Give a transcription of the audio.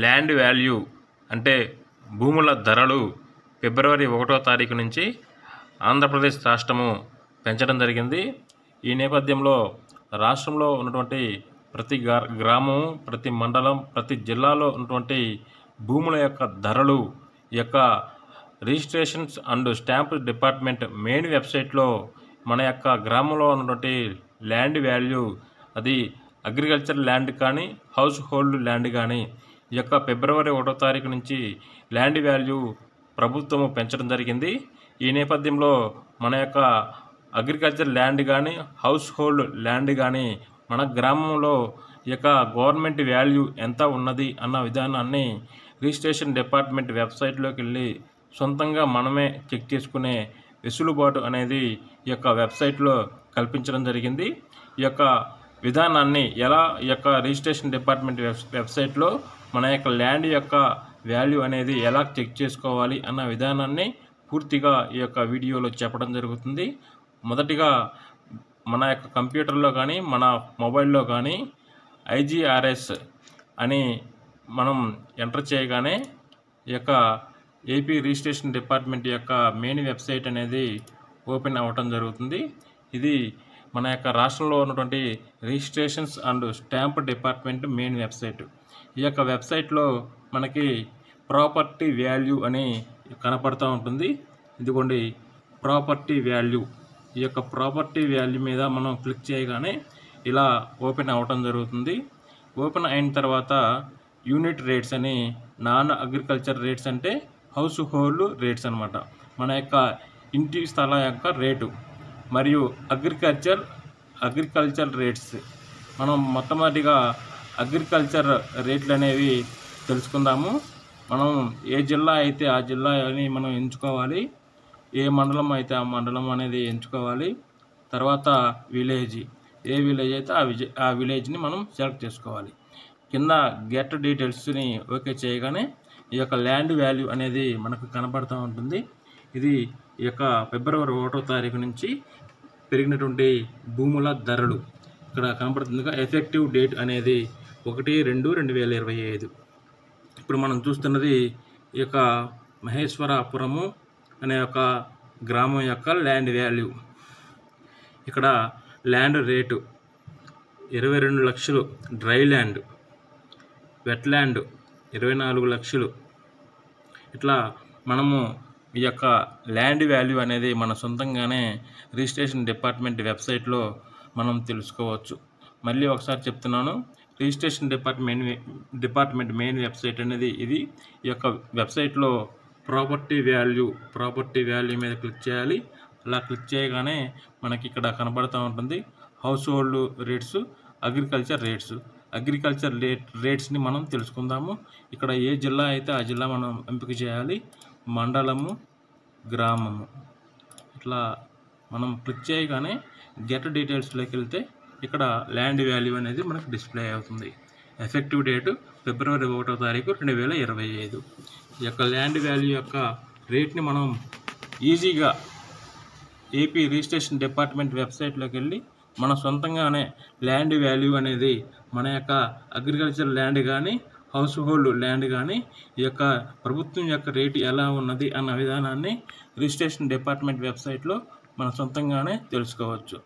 Land value అంటే భూముల ధరలు ఫిబ్రవరి 1వ తారీఖు నుంచి ఆంధ్రప్రదేశ్ రాష్ట్రము పెంచడం జరిగింది. ఈ నేపథ్యంలో రాష్ట్రంలో ఉన్నటువంటి ప్రతి గ్రామం, ప్రతి మండలం, ప్రతి జిల్లాలో ఉన్నటువంటి భూముల యొక్క ధరలు యొక్క registrations and stamp department main వెబ్సైట్లో మన యొక్క గ్రామంలో ఉన్నటువంటి ల్యాండ్ వాల్యూ, అది అగ్రికల్చర్ ల్యాండ్ కానీ హౌస్ హోల్డ్ ల్యాండ్ కానీ ఈ యొక్క ఫిబ్రవరి 1వ తారీఖు నుంచి ల్యాండ్ వాల్యూ ప్రభుత్వము పెంచడం జరిగింది. ఈ నేపథ్యంలో మన యొక్క అగ్రికల్చర్ ల్యాండ్ కానీ హౌస్ హోల్డ్ ల్యాండ్ కానీ మన గ్రామంలో ఈ యొక్క గవర్నమెంట్ వాల్యూ ఎంత ఉన్నది అన్న విధానాన్ని రిజిస్ట్రేషన్ డిపార్ట్మెంట్ వెబ్సైట్లోకి వెళ్ళి సొంతంగా మనమే చెక్ చేసుకునే వెసులుబాటు అనేది ఈ యొక్క వెబ్సైట్లో కల్పించడం జరిగింది. ఈ యొక్క విధానాన్ని ఎలా ఈ యొక్క రిజిస్ట్రేషన్ డిపార్ట్మెంట్ వెబ్సైట్లో మన యొక్క ల్యాండ్ యొక్క వాల్యూ అనేది ఎలా చెక్ చేసుకోవాలి అన్న విధానాన్ని పూర్తిగా ఈ యొక్క వీడియోలో చెప్పడం జరుగుతుంది. మొదటిగా మన యొక్క కంప్యూటర్లో కానీ మన మొబైల్లో కానీ IGRS అని మనం ఎంటర్ చేయగానే ఈ యొక్క ఏపీ రిజిస్ట్రేషన్ డిపార్ట్మెంట్ యొక్క మెయిన్ వెబ్సైట్ అనేది ఓపెన్ అవ్వటం జరుగుతుంది. ఇది మన యొక్క రాష్ట్రంలో ఉన్నటువంటి registrations and stamp department main website. ఈ యొక్క వెబ్సైట్లో మనకి ప్రాపర్టీ వాల్యూ అని కనపడుతూ ఉంటుంది. ఇదిగోండి ప్రాపర్టీ వాల్యూ. ఈ యొక్క ప్రాపర్టీ వాల్యూ మీద మనం క్లిక్ చేయగానే ఇలా ఓపెన్ అవ్వటం జరుగుతుంది. ఓపెన్ అయిన తర్వాత యూనిట్ రేట్స్ అని, నాన్ అగ్రికల్చర్ రేట్స్ అంటే హౌస్ హోల్డ్ రేట్స్ అనమాట, మన యొక్క ఇంటి స్థలం యొక్క రేటు, మరియు అగ్రికల్చర్ రేట్స్. మనం మొట్టమొదటిగా అగ్రికల్చర్ రేట్లు అనేవి తెలుసుకుందాము. మనం ఏ జిల్లా అయితే ఆ జిల్లాని మనం ఎంచుకోవాలి, ఏ మండలం అయితే ఆ మండలం అనేది ఎంచుకోవాలి. తర్వాత విలేజ్, ఏ విలేజ్ అయితే ఆ విలేజ్ని మనం సెలెక్ట్ చేసుకోవాలి. కింద గెట్ డీటెయిల్స్ని ఓకే చేయగానే ఈ యొక్క ల్యాండ్ వాల్యూ అనేది మనకు కనబడుతూ ఉంటుంది. ఇది ఈ యొక్క ఫిబ్రవరి 1వ తారీఖు నుంచి పెరిగినటువంటి భూముల ధరలు ఇక్కడ కనబడుతుందిగా. ఎఫెక్టివ్ డేట్ అనేది 1/2/2025. ఇప్పుడు మనం చూస్తున్నది ఈ యొక్క మహేశ్వరాపురము అనే ఒక గ్రామం యొక్క ల్యాండ్ వాల్యూ. ఇక్కడ ల్యాండ్ రేటు 22 లక్షలు, డ్రై ల్యాండ్, వెట్ ల్యాండ్ 24 లక్షలు. ఇట్లా మనము ఈ యొక్క ల్యాండ్ వాల్యూ అనేది మన సొంతంగానే రిజిస్ట్రేషన్ డిపార్ట్మెంట్ వెబ్సైట్లో మనం తెలుసుకోవచ్చు. మళ్ళీ ఒకసారి చెప్తున్నాను, రిజిస్ట్రేషన్ డిపార్ట్మెంట్ మెయిన్ వెబ్సైట్ అనేది ఇది. ఈ యొక్క వెబ్సైట్లో ప్రాపర్టీ వాల్యూ మీద క్లిక్ చేయాలి. అలా క్లిక్ చేయగానే మనకి ఇక్కడ కనబడుతూ ఉంటుంది హౌస్ హోల్డ్ రేట్స్, అగ్రికల్చర్ రేట్స్ని మనం తెలుసుకుందాము. ఇక్కడ ఏ జిల్లా అయితే ఆ జిల్లా మనం ఎంపిక చేయాలి, మండలము, గ్రామము. ఇట్లా మనం క్లిక్ చేయగానే గెట్ డీటెయిల్స్లోకి వెళ్తే ఇక్కడ ల్యాండ్ వాల్యూ అనేది మనకు డిస్ప్లే అవుతుంది. ఎఫెక్టివ్ డేటు ఫిబ్రవరి 1వ తారీఖు 2025. ఈ యొక్క ల్యాండ్ వాల్యూ యొక్క రేట్ని మనం ఈజీగా ఏపీ రిజిస్ట్రేషన్ డిపార్ట్మెంట్ వెబ్సైట్లోకి వెళ్ళి మన సొంతంగానే ల్యాండ్ వాల్యూ అనేది మన యొక్క అగ్రికల్చర్ ల్యాండ్ కానీ హౌస్ హోల్డ్ ల్యాండ్ కానీ ఈ యొక్క ప్రభుత్వం యొక్క రేటు ఎలా ఉన్నది అన్న విధానాన్ని రిజిస్ట్రేషన్ డిపార్ట్మెంట్ వెబ్సైట్లో మన సొంతంగానే తెలుసుకోవచ్చు.